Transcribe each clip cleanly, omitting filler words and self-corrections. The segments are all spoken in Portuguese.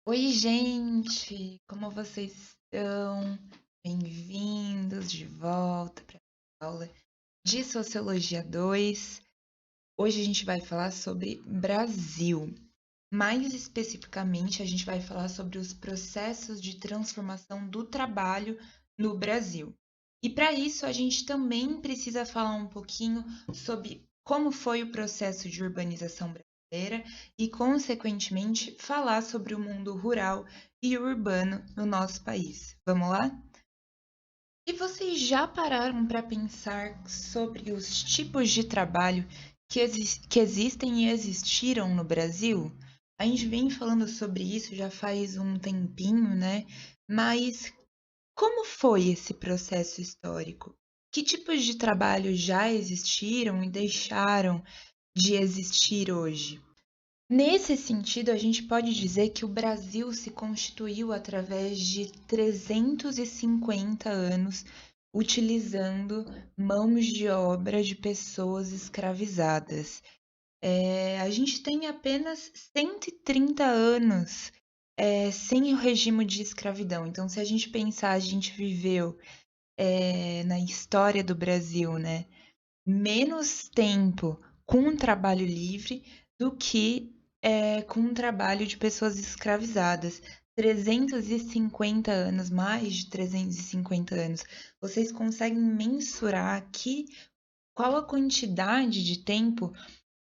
Oi, gente! Como vocês estão? Bem-vindos de volta para a aula de Sociologia 2. Hoje a gente vai falar sobre Brasil. Mais especificamente, a gente vai falar sobre os processos de transformação do trabalho no Brasil. E para isso, a gente também precisa falar um pouquinho sobre como foi o processo de urbanização brasileira e, consequentemente, falar sobre o mundo rural e urbano no nosso país. Vamos lá? E vocês já pararam para pensar sobre os tipos de trabalho que existem e existiram no Brasil? A gente vem falando sobre isso já faz um tempinho, né? Mas como foi esse processo histórico? Que tipos de trabalho já existiram e deixaram de existir hoje? Nesse sentido, a gente pode dizer que o Brasil se constituiu através de 350 anos utilizando mãos de obra de pessoas escravizadas. A gente tem apenas 130 anos sem o regime de escravidão. Então, se a gente pensar, a gente viveu na história do Brasil, né, menos tempo com um trabalho livre do que com um trabalho de pessoas escravizadas. 350 anos, mais de 350 anos. Vocês conseguem mensurar aqui qual a quantidade de tempo?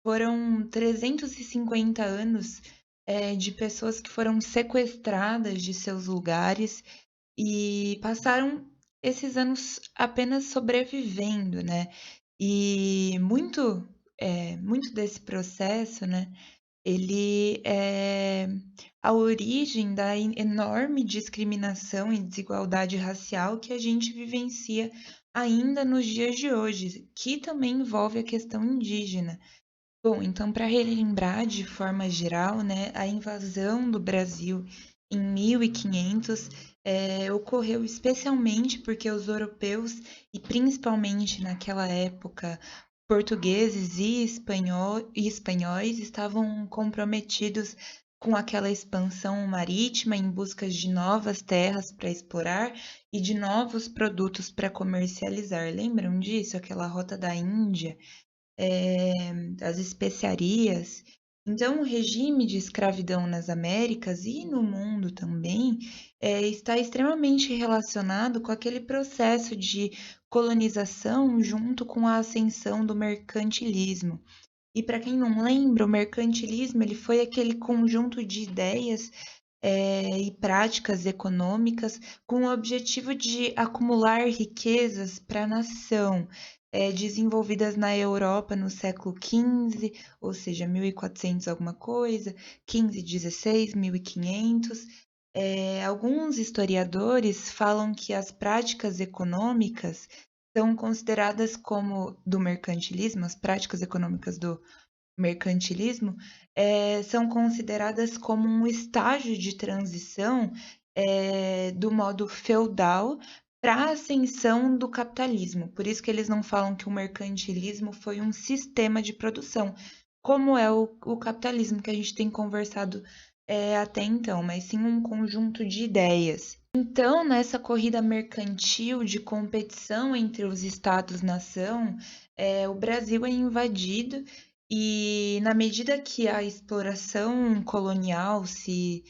Foram 350 anos de pessoas que foram sequestradas de seus lugares e passaram esses anos apenas sobrevivendo, né? E muito desse processo, né? Ele é a origem da enorme discriminação e desigualdade racial que a gente vivencia ainda nos dias de hoje, que também envolve a questão indígena. Bom, então, para relembrar de forma geral, né, a invasão do Brasil em 1500 ocorreu especialmente porque os europeus, e principalmente naquela época, portugueses e espanhóis estavam comprometidos com aquela expansão marítima em busca de novas terras para explorar e de novos produtos para comercializar. Lembram disso? Aquela rota da Índia? Das especiarias. Então, o regime de escravidão nas Américas e no mundo também está extremamente relacionado com aquele processo de colonização junto com a ascensão do mercantilismo. E para quem não lembra, o mercantilismo ele foi aquele conjunto de ideias e práticas econômicas com o objetivo de acumular riquezas para a nação, desenvolvidas na Europa no século XV, ou seja, 1400 alguma coisa, 15, 16, 1500. Alguns historiadores falam que as práticas econômicas são consideradas como do mercantilismo, as práticas econômicas do mercantilismo, são consideradas como um estágio de transição do modo feudal para a ascensão do capitalismo. Por isso que eles não falam que o mercantilismo foi um sistema de produção, como é o capitalismo que a gente tem conversado até então, mas sim um conjunto de ideias. Então, nessa corrida mercantil de competição entre os estados-nação, o Brasil é invadido e na medida que a exploração colonial se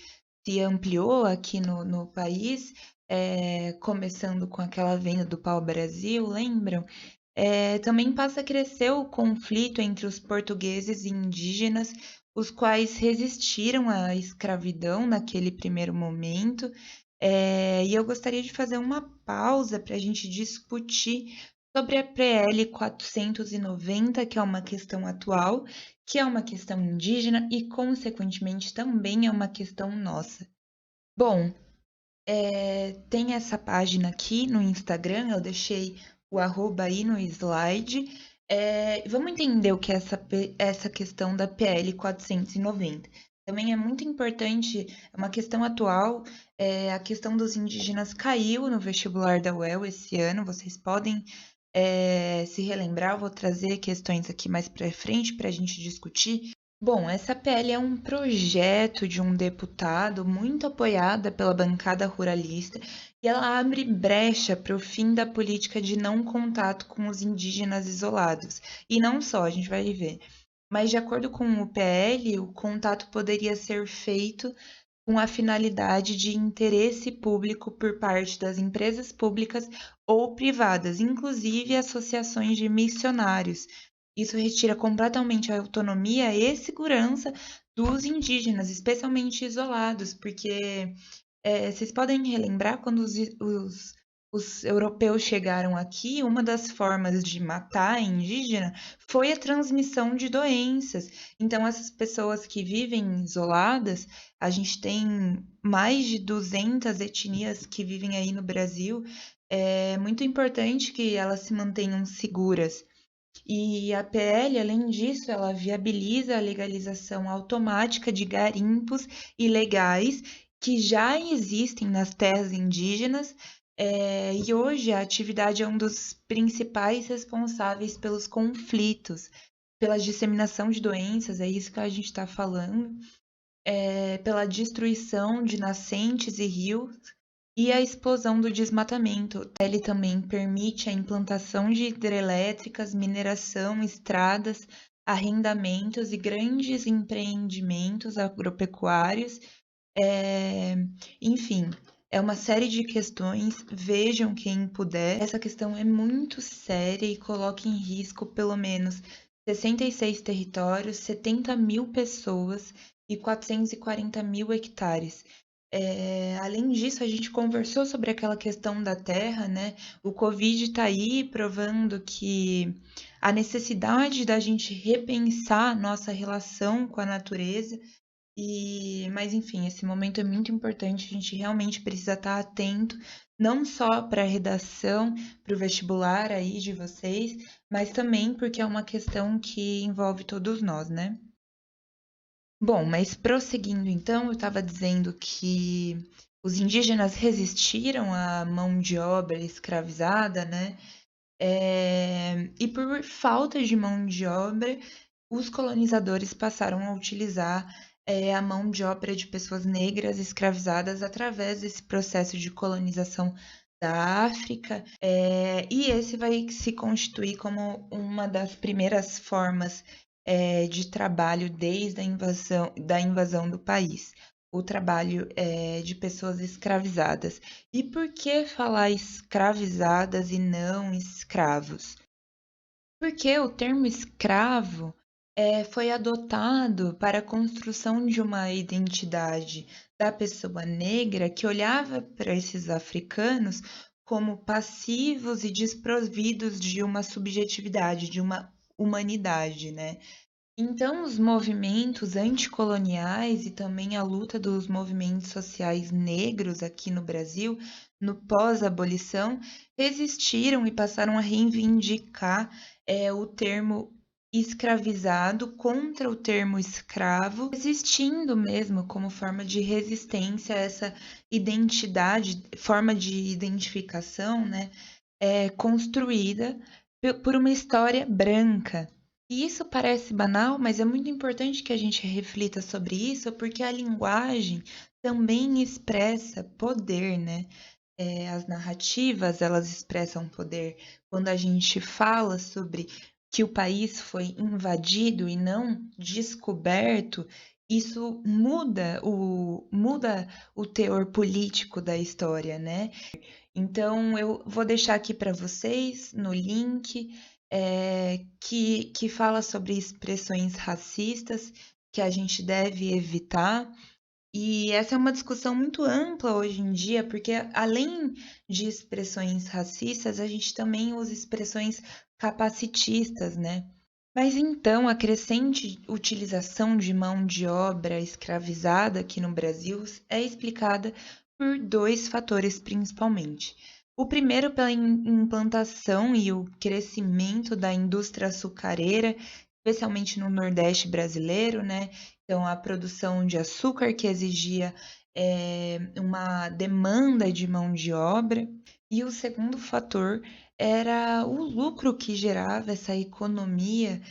ampliou aqui no país, começando com aquela venda do pau-brasil, lembram? Também passa a crescer o conflito entre os portugueses e indígenas, os quais resistiram à escravidão naquele primeiro momento. E eu gostaria de fazer uma pausa para a gente discutir sobre a PL 490, que é uma questão atual, que é uma questão indígena e, consequentemente, também é uma questão nossa. Bom, tem essa página aqui no Instagram, eu deixei o arroba aí no slide. Vamos entender o que é essa questão da PL 490. Também é muito importante, é uma questão atual, a questão dos indígenas caiu no vestibular da UEL esse ano, vocês podem se relembrar, eu vou trazer questões aqui mais para frente para a gente discutir. Bom, essa PL é um projeto de um deputado muito apoiada pela bancada ruralista e ela abre brecha para o fim da política de não contato com os indígenas isolados. E não só, a gente vai ver. Mas, de acordo com o PL, o contato poderia ser feito com a finalidade de interesse público por parte das empresas públicas ou privadas, inclusive associações de missionários. Isso retira completamente a autonomia e segurança dos indígenas, especialmente isolados, porque vocês podem relembrar quando os europeus chegaram aqui, uma das formas de matar indígena foi a transmissão de doenças. Então, essas pessoas que vivem isoladas, a gente tem mais de 200 etnias que vivem aí no Brasil. É muito importante que elas se mantenham seguras. E a PL, além disso, ela viabiliza a legalização automática de garimpos ilegais que já existem nas terras indígenas, e hoje a atividade é um dos principais responsáveis pelos conflitos, pela disseminação de doenças, é isso que a gente está falando, pela destruição de nascentes e rios e a explosão do desmatamento. Ele também permite a implantação de hidrelétricas, mineração, estradas, arrendamentos e grandes empreendimentos agropecuários. É, Enfim, é uma série de questões. Vejam quem puder. Essa questão é muito séria e coloca em risco pelo menos 66 territórios, 70 mil pessoas e 440 mil hectares. Além disso, a gente conversou sobre aquela questão da terra, né? O Covid está aí provando que a necessidade da gente repensar nossa relação com a natureza. Mas enfim, esse momento é muito importante, a gente realmente precisa estar atento, não só para a redação, para o vestibular aí de vocês, mas também porque é uma questão que envolve todos nós, né? Bom, mas prosseguindo então, eu estava dizendo que os indígenas resistiram à mão de obra escravizada, né? E por falta de mão de obra, os colonizadores passaram a utilizar a mão de obra de pessoas negras escravizadas através desse processo de colonização da África, e esse vai se constituir como uma das primeiras formas de trabalho desde da invasão do país, o trabalho de pessoas escravizadas. E por que falar escravizadas e não escravos? Porque o termo escravo foi adotado para a construção de uma identidade da pessoa negra que olhava para esses africanos como passivos e desprovidos de uma subjetividade, de uma humanidade, né? Então, os movimentos anticoloniais e também a luta dos movimentos sociais negros aqui no Brasil, no pós-abolição, resistiram e passaram a reivindicar o termo escravizado contra o termo escravo, existindo mesmo como forma de resistência a essa identidade, forma de identificação, né, construída por uma história branca. E isso parece banal, mas é muito importante que a gente reflita sobre isso, porque a linguagem também expressa poder, né? As narrativas, elas expressam poder. Quando a gente fala sobre que o país foi invadido e não descoberto, isso muda o teor político da história, né? Então, eu vou deixar aqui para vocês no link que fala sobre expressões racistas que a gente deve evitar. E essa é uma discussão muito ampla hoje em dia, porque além de expressões racistas, a gente também usa expressões capacitistas, né? Mas então, a crescente utilização de mão de obra escravizada aqui no Brasil é explicada por dois fatores principalmente. O primeiro, pela implantação e o crescimento da indústria açucareira, especialmente no Nordeste brasileiro, né? Então, a produção de açúcar que exigia uma demanda de mão de obra. E o segundo fator era o lucro que gerava essa economia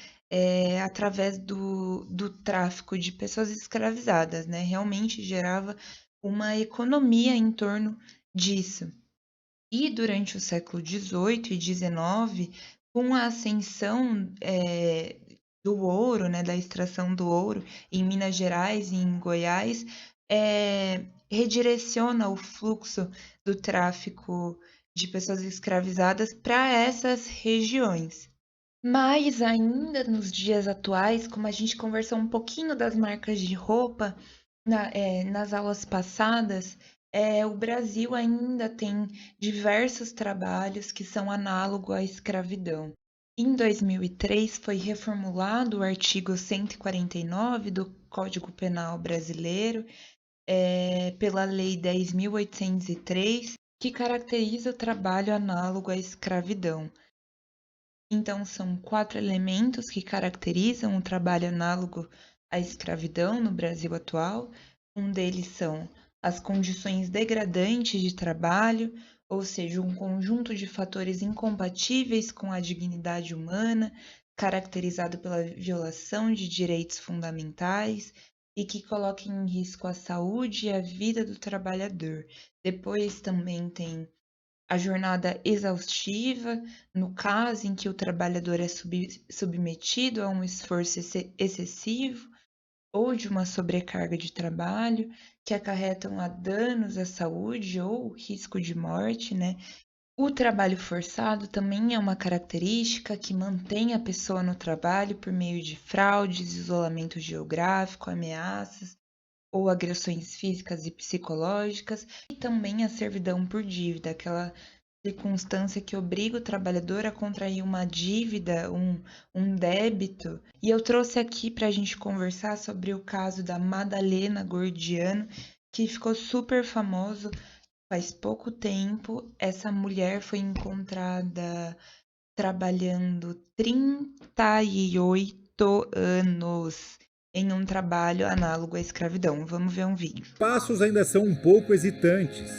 através do tráfico de pessoas escravizadas, né? Realmente gerava uma economia em torno disso. E durante o século XVIII e XIX, com a ascensão do ouro, né, da extração do ouro em Minas Gerais e em Goiás, redireciona o fluxo do tráfico de pessoas escravizadas para essas regiões. Mas ainda nos dias atuais, como a gente conversou um pouquinho das marcas de roupa nas aulas passadas, o Brasil ainda tem diversos trabalhos que são análogos à escravidão. Em 2003, foi reformulado o artigo 149 do Código Penal Brasileiro, pela Lei 10.803, que caracteriza o trabalho análogo à escravidão. Então, são 4 elementos que caracterizam o trabalho análogo à escravidão no Brasil atual. Um deles são as condições degradantes de trabalho, ou seja, um conjunto de fatores incompatíveis com a dignidade humana, caracterizado pela violação de direitos fundamentais e que coloquem em risco a saúde e a vida do trabalhador. Depois também tem a jornada exaustiva, no caso em que o trabalhador é submetido a um esforço excessivo ou de uma sobrecarga de trabalho, que acarretam a danos à saúde ou risco de morte, né? O trabalho forçado também é uma característica que mantém a pessoa no trabalho por meio de fraudes, isolamento geográfico, ameaças ou agressões físicas e psicológicas, e também a servidão por dívida, aquela circunstância que obriga o trabalhador a contrair uma dívida, um débito. E eu trouxe aqui para a gente conversar sobre o caso da Madalena Gordiano, que ficou super famoso faz pouco tempo. Essa mulher foi encontrada trabalhando 38 anos em um trabalho análogo à escravidão. Vamos ver um vídeo. Passos ainda são um pouco hesitantes.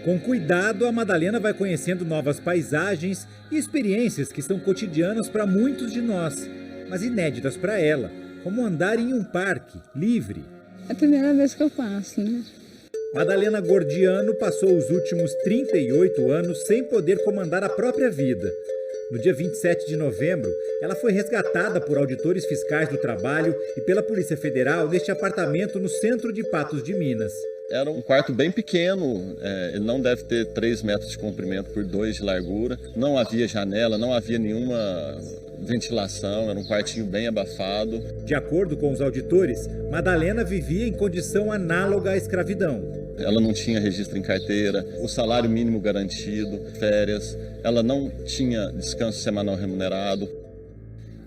Com cuidado, a Madalena vai conhecendo novas paisagens e experiências que são cotidianas para muitos de nós, mas inéditas para ela, como andar em um parque, livre. É a primeira vez que eu passo, né? Madalena Gordiano passou os últimos 38 anos sem poder comandar a própria vida. No dia 27 de novembro, ela foi resgatada por auditores fiscais do trabalho e pela Polícia Federal neste apartamento no centro de Patos de Minas. Era um quarto bem pequeno, ele não deve ter 3 metros de comprimento por 2 de largura. Não havia janela, não havia nenhuma ventilação, era um quartinho bem abafado. De acordo com os auditores, Madalena vivia em condição análoga à escravidão. Ela não tinha registro em carteira, o salário mínimo garantido, férias, ela não tinha descanso semanal remunerado.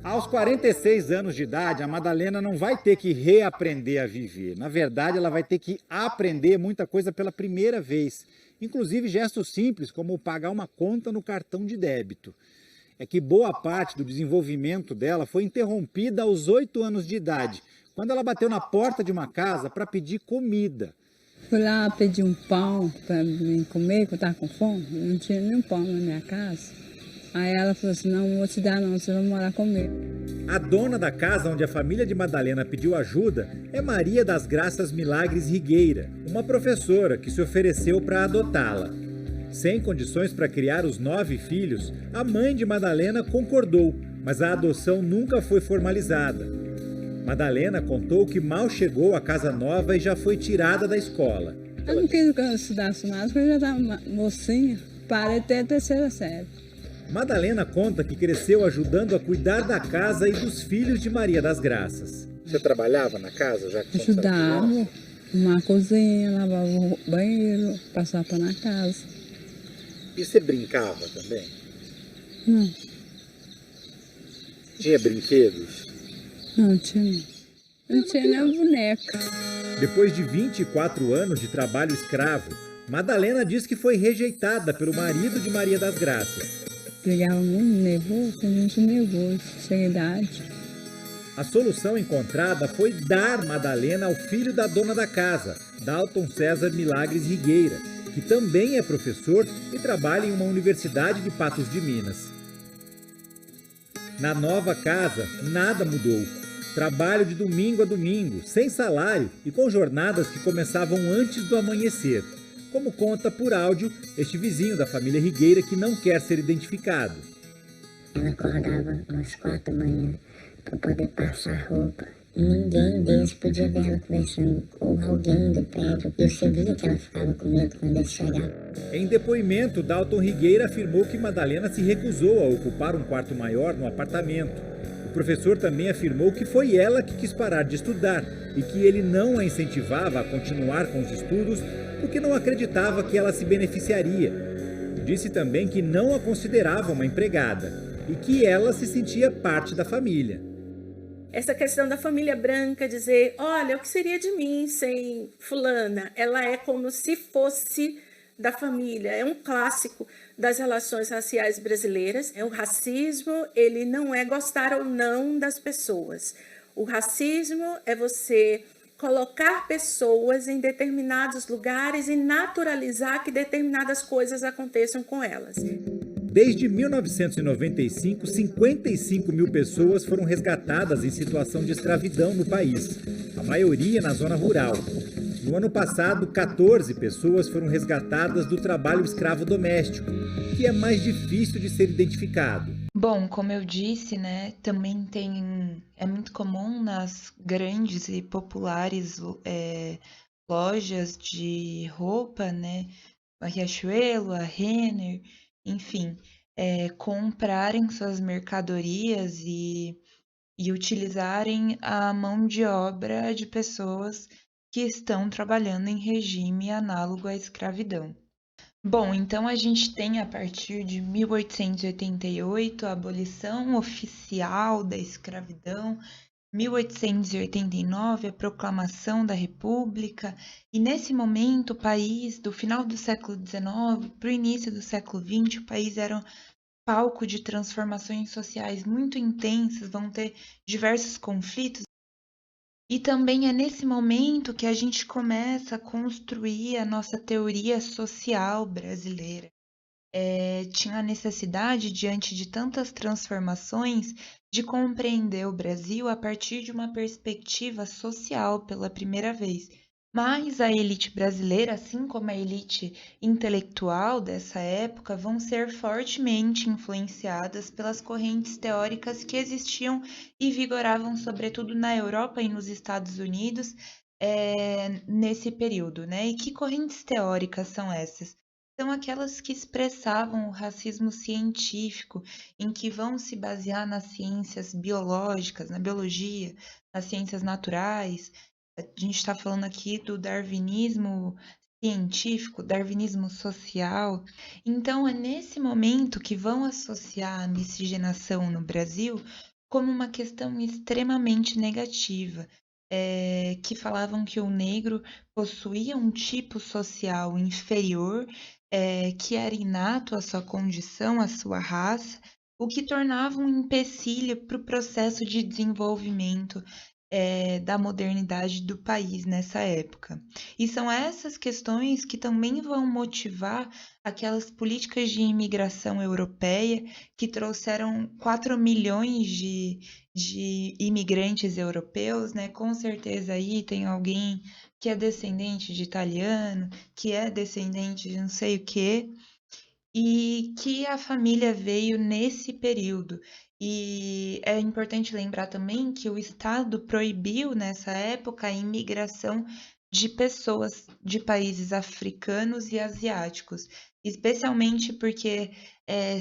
Aos 46 anos de idade, a Madalena não vai ter que reaprender a viver. Na verdade, ela vai ter que aprender muita coisa pela primeira vez. Inclusive gestos simples, como pagar uma conta no cartão de débito. É que boa parte do desenvolvimento dela foi interrompida aos 8 anos de idade, quando ela bateu na porta de uma casa para pedir comida. Fui lá pedir um pão para mim comer, que eu estava com fome. Não tinha nenhum pão na minha casa. Aí ela falou assim, não vou te dar não, você vai morar comigo. A dona da casa onde a família de Madalena pediu ajuda é Maria das Graças Milagres Rigueira, uma professora que se ofereceu para adotá-la. Sem condições para criar os 9 filhos, a mãe de Madalena concordou, mas a adoção nunca foi formalizada. Madalena contou que mal chegou à casa nova e já foi tirada da escola. Eu não quis que eu estudasse mais, porque eu já estava mocinha, parei até a 3ª série. Madalena conta que cresceu ajudando a cuidar da casa e dos filhos de Maria das Graças. Você trabalhava na casa? Ajudava, arrumar a cozinha, lavava o banheiro, passava para na casa. E você brincava também? Não. Tinha brinquedos? Não tinha. Não tinha nem boneca. Depois de 24 anos de trabalho escravo, Madalena diz que foi rejeitada pelo marido de Maria das Graças. Brigava muito nervoso, tem gente nervoso, sem idade. A solução encontrada foi dar Madalena ao filho da dona da casa, Dalton César Milagres Rigueira, que também é professor e trabalha em uma universidade de Patos de Minas. Na nova casa, nada mudou. Trabalho de domingo a domingo, sem salário e com jornadas que começavam antes do amanhecer, como conta por áudio este vizinho da família Rigueira que não quer ser identificado. Ela acordava umas 4 da manhã para poder passar roupa. E ninguém deles podia ver ela conversando com alguém do prédio. Eu sabia que ela ficava com medo quando eles chegavam. Em depoimento, Dalton Rigueira afirmou que Madalena se recusou a ocupar um quarto maior no apartamento. O professor também afirmou que foi ela que quis parar de estudar e que ele não a incentivava a continuar com os estudos porque não acreditava que ela se beneficiaria. Disse também que não a considerava uma empregada e que ela se sentia parte da família. Essa questão da família branca, dizer, olha, o que seria de mim sem fulana? Ela é como se fosse da família, é um clássico das relações raciais brasileiras. O racismo, ele não é gostar ou não das pessoas. O racismo é você colocar pessoas em determinados lugares e naturalizar que determinadas coisas aconteçam com elas. Desde 1995, 55 mil pessoas foram resgatadas em situação de escravidão no país, a maioria na zona rural. No ano passado, 14 pessoas foram resgatadas do trabalho escravo doméstico, que é mais difícil de ser identificado. Bom, como eu disse, né, também é muito comum nas grandes e populares lojas de roupa, né, a Riachuelo, a Renner, enfim, comprarem suas mercadorias e utilizarem a mão de obra de pessoas que estão trabalhando em regime análogo à escravidão. Bom, então a gente tem a partir de 1888 a abolição oficial da escravidão, 1889 a proclamação da República, e nesse momento o país, do final do século XIX para o início do século XX, o país era um palco de transformações sociais muito intensas, vão ter diversos conflitos. E também é nesse momento que a gente começa a construir a nossa teoria social brasileira. Tinha a necessidade, diante de tantas transformações, de compreender o Brasil a partir de uma perspectiva social pela primeira vez. Mas a elite brasileira, assim como a elite intelectual dessa época, vão ser fortemente influenciadas pelas correntes teóricas que existiam e vigoravam, sobretudo na Europa e nos Estados Unidos, nesse período, né? E que correntes teóricas são essas? São aquelas que expressavam o racismo científico, em que vão se basear nas ciências biológicas, na biologia, nas ciências naturais. A gente está falando aqui do darwinismo científico, darwinismo social. Então, é nesse momento que vão associar a miscigenação no Brasil como uma questão extremamente negativa, que falavam que o negro possuía um tipo social inferior, que era inato à sua condição, à sua raça, o que tornava um empecilho para o processo de desenvolvimento da modernidade do país nessa época. E são essas questões que também vão motivar aquelas políticas de imigração europeia que trouxeram 4 milhões de imigrantes europeus, né? Com certeza aí tem alguém que é descendente de italiano, que é descendente de não sei o quê, e que a família veio nesse período. E é importante lembrar também que o Estado proibiu nessa época a imigração de pessoas de países africanos e asiáticos, especialmente porque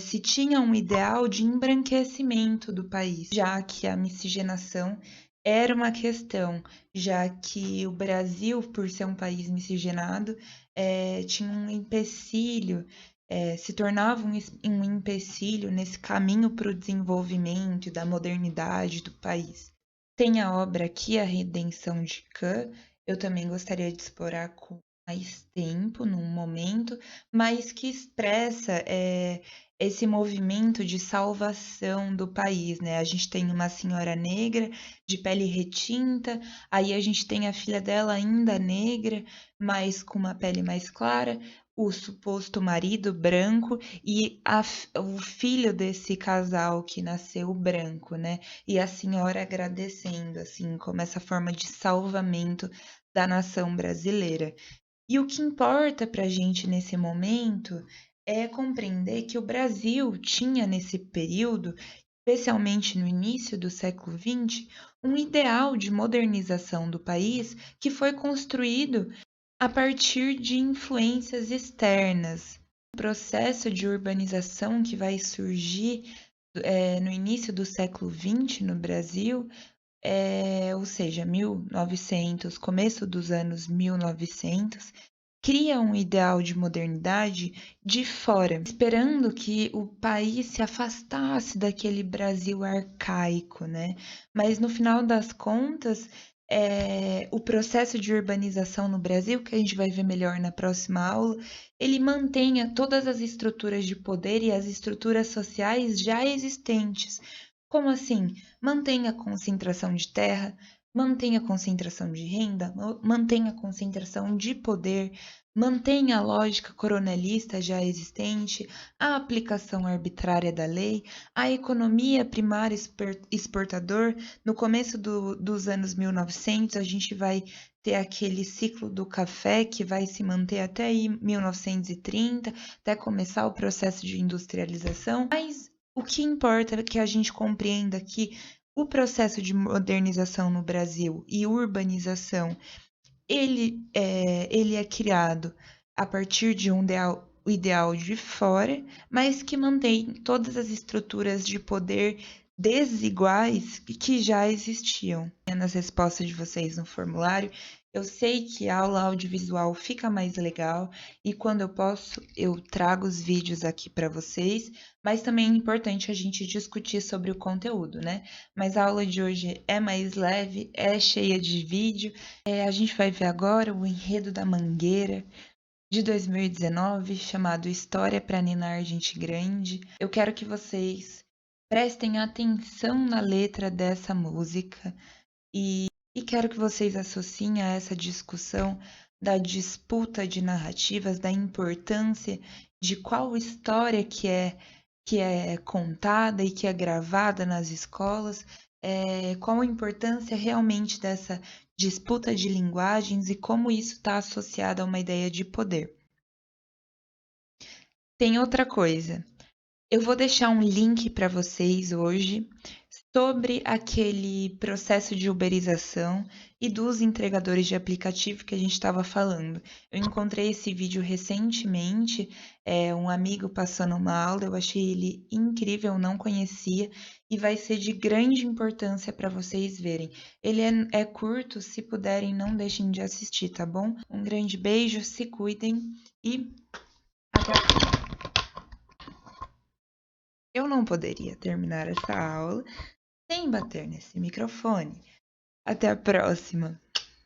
se tinha um ideal de embranquecimento do país, já que a miscigenação era uma questão, já que o Brasil, por ser um país miscigenado, tinha um empecilho, se tornava um empecilho nesse caminho para o desenvolvimento e da modernidade do país. Tem a obra aqui, A Redenção de Cã, eu também gostaria de explorar com mais tempo, num momento, mas que expressa esse movimento de salvação do país, né? A gente tem uma senhora negra de pele retinta, aí a gente tem a filha dela ainda negra, mas com uma pele mais clara, o suposto marido branco e o filho desse casal que nasceu branco, né? E a senhora agradecendo, assim, como essa forma de salvamento da nação brasileira. E o que importa para a gente nesse momento é compreender que o Brasil tinha nesse período, especialmente no início do século XX, um ideal de modernização do país que foi construído a partir de influências externas. O processo de urbanização que vai surgir no início do século XX no Brasil, ou seja, 1900, começo dos anos 1900, cria um ideal de modernidade de fora, esperando que o país se afastasse daquele Brasil arcaico, né? Mas no final das contas, o processo de urbanização no Brasil, que a gente vai ver melhor na próxima aula, ele mantenha todas as estruturas de poder e as estruturas sociais já existentes. Como assim? Mantém a concentração de terra, mantém a concentração de renda, mantém a concentração de poder, mantém a lógica coronelista já existente, a aplicação arbitrária da lei, a economia primária exportador. No começo dos anos 1900, a gente vai ter aquele ciclo do café que vai se manter até aí 1930, até começar o processo de industrialização. Mas o que importa é que a gente compreenda que o processo de modernização no Brasil e urbanização, ele é criado a partir de um ideal de fora, mas que mantém todas as estruturas de poder desiguais que já existiam. Nas respostas de vocês no formulário, eu sei que a aula audiovisual fica mais legal e quando eu posso, eu trago os vídeos aqui para vocês, mas também é importante a gente discutir sobre o conteúdo, né? Mas a aula de hoje é mais leve, é cheia de vídeo. A gente vai ver agora o Enredo da Mangueira, de 2019, chamado História para Ninar Gente Grande. Eu quero que vocês prestem atenção na letra dessa música e quero que vocês associem a essa discussão da disputa de narrativas, da importância de qual história que é contada e que é gravada nas escolas, qual a importância realmente dessa disputa de linguagens e como isso está associado a uma ideia de poder. Tem outra coisa. Eu vou deixar um link para vocês hoje sobre aquele processo de uberização e dos entregadores de aplicativo que a gente estava falando. Eu encontrei esse vídeo recentemente, um amigo passou numa aula, eu achei ele incrível, não conhecia, e vai ser de grande importância para vocês verem. Ele é curto, se puderem, não deixem de assistir, tá bom? Um grande beijo, se cuidem e até a próxima. Eu não poderia terminar essa aula sem bater nesse microfone. Até a próxima!